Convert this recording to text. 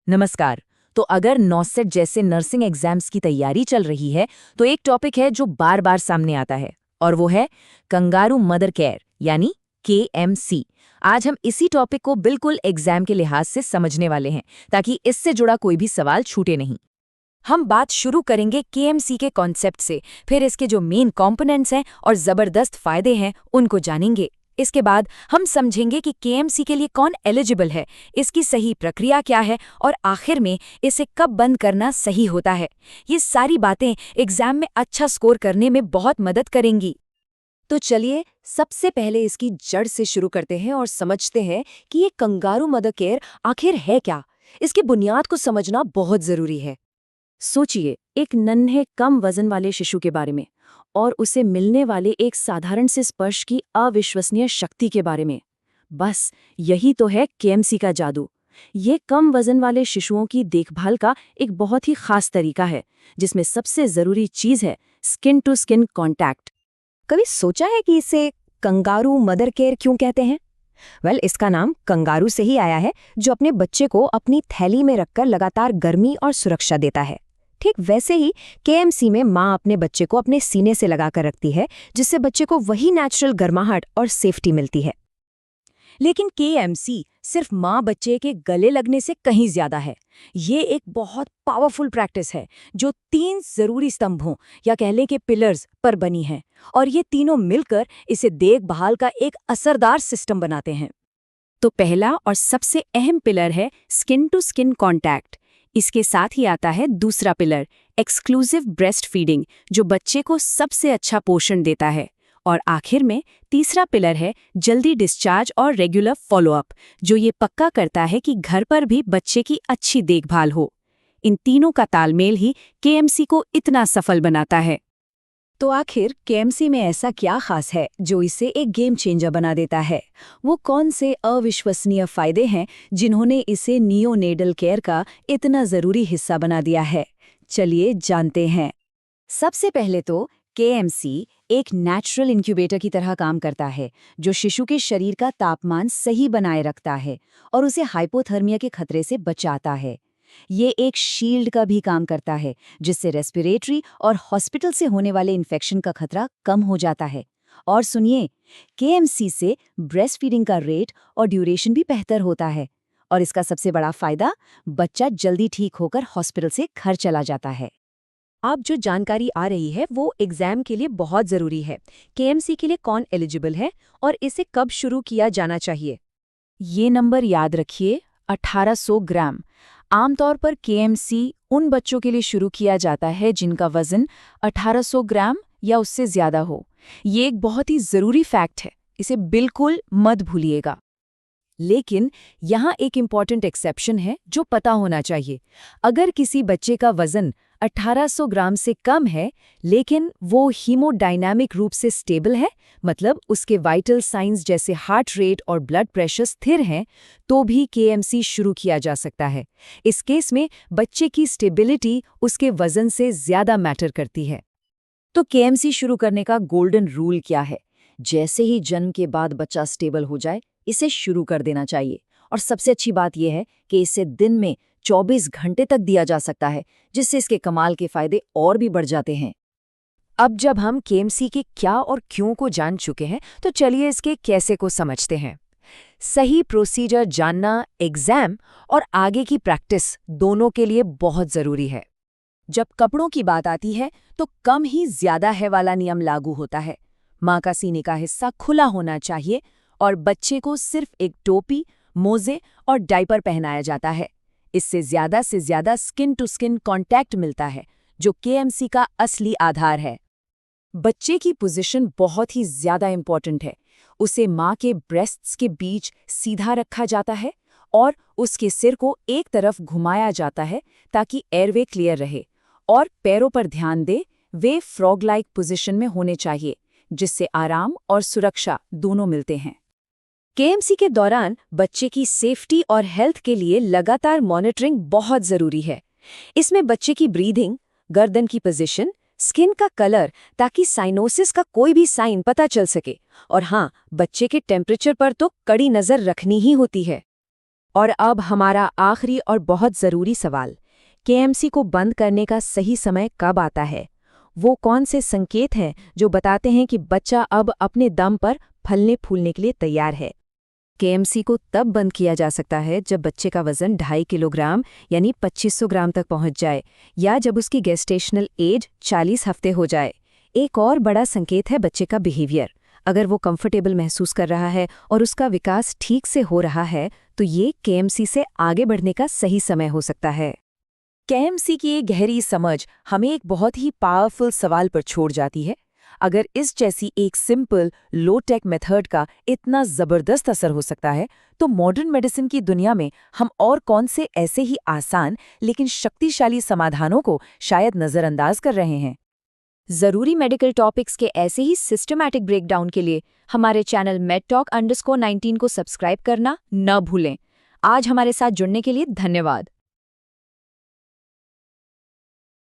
नमस्कार। तो अगर नॉसेट जैसे नर्सिंग एग्जाम्स की तैयारी चल रही है तो एक टॉपिक है जो बार बार सामने आता है और वो है कंगारू मदर केयर यानी केएमसी। आज हम इसी टॉपिक को बिल्कुल एग्जाम के लिहाज से समझने वाले हैं ताकि इससे जुड़ा कोई भी सवाल छूटे नहीं। हम बात शुरू करेंगे केएमसी के कॉन्सेप्ट से, फिर इसके जो मेन कंपोनेंट्स हैं और जबरदस्त फायदे हैं उनको जानेंगे। इसके बाद हम समझेंगे कि केएमसी के लिए कौन एलिजिबल है, इसकी सही प्रक्रिया क्या है और आखिर में इसे कब बंद करना सही होता है। ये सारी बातें एग्जाम में अच्छा स्कोर करने में बहुत मदद करेंगी। तो चलिए सबसे पहले इसकी जड़ से शुरू करते हैं और समझते हैं कि ये कंगारू मदर केयर आखिर है क्या। इसकी बुनियाद को समझना बहुत जरूरी है। सोचिए एक नन्हे कम वजन वाले शिशु के बारे में और उसे मिलने वाले एक साधारण से स्पर्श की अविश्वसनीय शक्ति के बारे में। बस यही तो है केएमसी का जादू। ये कम वजन वाले शिशुओं की देखभाल का एक बहुत ही खास तरीका है जिसमें सबसे जरूरी चीज है स्किन टू स्किन कांटेक्ट। कभी सोचा है कि इसे कंगारू मदर केयर क्यों कहते हैं? इसका नाम कंगारू से ही आया है, जो अपने बच्चे को अपनी थैली में रखकर लगातार गर्मी और सुरक्षा देता है। ठीक वैसे ही केएमसी में माँ अपने बच्चे को अपने सीने से लगाकर रखती है, जिससे बच्चे को वही नेचुरल गर्माहट और सेफ्टी मिलती है। लेकिन केएमसी सिर्फ माँ बच्चे के गले लगने से कहीं ज्यादा है। ये एक बहुत पावरफुल प्रैक्टिस है जो 3 जरूरी स्तंभों या कह लें कि पिलर्स पर बनी है, और ये तीनों मिलकर इसे देखभाल का एक असरदार सिस्टम बनाते हैं। तो पहला और सबसे अहम पिलर है स्किन टू स्किन कांटेक्ट। इसके साथ ही आता है दूसरा पिलर एक्सक्लूसिव ब्रेस्ट फीडिंग, जो बच्चे को सबसे अच्छा पोषण देता है। और आखिर में तीसरा पिलर है जल्दी डिस्चार्ज और रेगुलर फॉलोअप, जो ये पक्का करता है कि घर पर भी बच्चे की अच्छी देखभाल हो। इन तीनों का तालमेल ही केएमसी को इतना सफल बनाता है। तो आखिर केएमसी में ऐसा क्या खास है जो इसे एक गेम चेंजर बना देता है? वो कौन से अविश्वसनीय फायदे हैं जिन्होंने इसे नियोनेटल केयर का इतना जरूरी हिस्सा बना दिया है? चलिए जानते हैं। सबसे पहले तो केएमसी एक नेचुरल इंक्यूबेटर की तरह काम करता है, जो शिशु के शरीर का तापमान सही बनाए रखता है और उसे हाइपोथर्मिया के खतरे से बचाता है। ये एक शील्ड का भी काम करता है, जिससे रेस्पिरेटरी और हॉस्पिटल से होने वाले इन्फेक्शन का खतरा कम हो जाता है। और सुनिए, केएमसी से ब्रेस्ट फीडिंग का रेट और ड्यूरेशन भी बेहतर होता है। और इसका सबसे बड़ा फायदा, बच्चा जल्दी ठीक होकर हॉस्पिटल से घर चला जाता है। अब जो जानकारी आ रही है वो एग्जाम के लिए बहुत जरूरी है। केएमसी के लिए कौन एलिजिबल है और इसे कब शुरू किया जाना चाहिए? ये नंबर याद रखिए, 1800 ग्राम। आमतौर पर केएमसी उन बच्चों के लिए शुरू किया जाता है जिनका वजन 1800 ग्राम या उससे ज्यादा हो। ये एक बहुत ही जरूरी फैक्ट है, इसे बिल्कुल मत भूलिएगा। लेकिन यहाँ एक इम्पॉर्टेंट एक्सेप्शन है जो पता होना चाहिए। अगर किसी बच्चे का वजन 1800 ग्राम से कम है लेकिन वो हीमोडायनामिक रूप से स्टेबल है, मतलब उसके वाइटल साइंस जैसे हार्ट रेट और ब्लड प्रेशर स्थिर हैं, तो भी केएमसी शुरू किया जा सकता है। इस केस में बच्चे की स्टेबिलिटी उसके वजन से ज्यादा मैटर करती है। तो केएमसी शुरू करने का गोल्डन रूल क्या है? जैसे ही जन्म के बाद बच्चा स्टेबल हो जाए, इसे शुरू कर देना चाहिए। और सबसे अच्छी बात यह है कि इसे दिन में 24 घंटे तक दिया जा सकता है, जिससे इसके कमाल के फायदे और भी बढ़ जाते हैं। अब जब हम केएमसी के क्या और क्यों को जान चुके हैं, तो चलिए इसके कैसे को समझते हैं। सही प्रोसीजर जानना एग्जाम और आगे की प्रैक्टिस दोनों के लिए बहुत जरूरी है। जब कपड़ों की बात आती है तो कम ही ज्यादा है वाला नियम लागू होता है। माँ का सीने का हिस्सा खुला होना चाहिए और बच्चे को सिर्फ एक टोपी, मोजे और डायपर पहनाया जाता है। इससे ज्यादा से ज्यादा स्किन टू स्किन कांटेक्ट मिलता है, जो केएमसी का असली आधार है। बच्चे की पोजीशन बहुत ही ज्यादा इंपॉर्टेंट है। उसे माँ के ब्रेस्ट्स के बीच सीधा रखा जाता है और उसके सिर को एक तरफ घुमाया जाता है ताकि एयरवे क्लियर रहे। और पैरों पर ध्यान दे, वे फ्रॉग लाइक पोजीशन में होने चाहिए, जिससे आराम और सुरक्षा दोनों मिलते हैं। केएमसी के दौरान बच्चे की सेफ्टी और हेल्थ के लिए लगातार मॉनिटरिंग बहुत जरूरी है। इसमें बच्चे की ब्रीदिंग, गर्दन की पोजीशन, स्किन का कलर, ताकि साइनोसिस का कोई भी साइन पता चल सके। और हाँ, बच्चे के टेम्परेचर पर तो कड़ी नजर रखनी ही होती है। और अब हमारा आखिरी और बहुत ज़रूरी सवाल, केएमसी को बंद करने का सही समय कब आता है? वो कौन से संकेत हैं जो बताते हैं कि बच्चा अब अपने दम पर फलने-फूलने के लिए तैयार है? केएमसी को तब बंद किया जा सकता है जब बच्चे का वजन 2.5 किलोग्राम यानी 2500 ग्राम तक पहुंच जाए, या जब उसकी गेस्टेशनल एज 40 हफ्ते हो जाए। एक और बड़ा संकेत है बच्चे का बिहेवियर। अगर वो कंफर्टेबल महसूस कर रहा है और उसका विकास ठीक से हो रहा है, तो ये केएमसी से आगे बढ़ने का सही समय हो सकता है। केएमसी की ये गहरी समझ हमें एक बहुत ही पावरफुल सवाल पर छोड़ जाती है। अगर इस जैसी एक सिंपल लो टेक मेथड का इतना जबरदस्त असर हो सकता है, तो मॉडर्न मेडिसिन की दुनिया में हम और कौन से ऐसे ही आसान लेकिन शक्तिशाली समाधानों को शायद नजरअंदाज कर रहे हैं। ज़रूरी मेडिकल टॉपिक्स के ऐसे ही सिस्टमैटिक ब्रेकडाउन के लिए हमारे चैनल medtalk_19 को सब्सक्राइब करना न भूलें। आज हमारे साथ जुड़ने के लिए धन्यवाद।